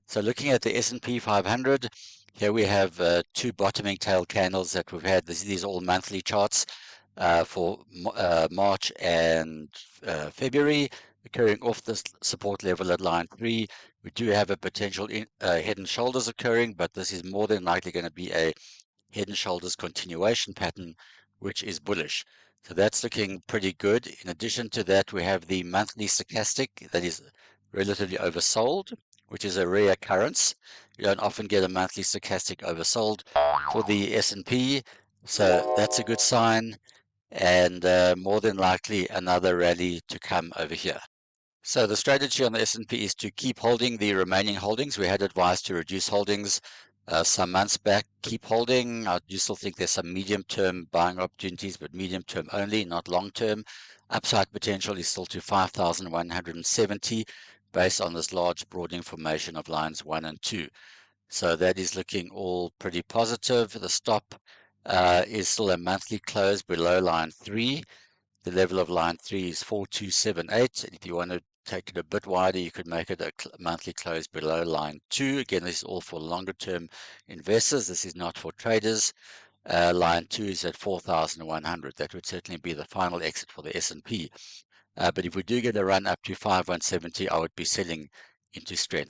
So looking at the S&P 500, here we have two bottoming tail candles that we've had. These are all monthly charts for March and February, occurring off this support level at line 3. We do have a potential head and shoulders occurring, but this is more than likely going to be a head and shoulders continuation pattern, which is bullish. So that's looking pretty good. In addition to that, we have the monthly stochastic that is relatively oversold, which is a rare occurrence. You don't often get a monthly stochastic oversold for the S&P, so that's a good sign, and more than likely another rally to come over here. So the strategy on the S&P is to keep holding the remaining holdings. We had advised to reduce holdings some months back. Keep holding. I do still think there's some medium-term buying opportunities, but medium-term only, not long-term. Upside potential is still to 5,170 based on this large broadening formation of lines 1 and 2. So that is looking all pretty positive. The stop is still a monthly close below line 3. The level of line 3 is 4278. And if you want to take it a bit wider, you could make it a monthly close below line 2. Again, this is all for longer term investors. This is not for traders. Line 2 is at 4,100. That would certainly be the final exit for the S&P. But if we do get a run up to 5170, I would be selling into strength.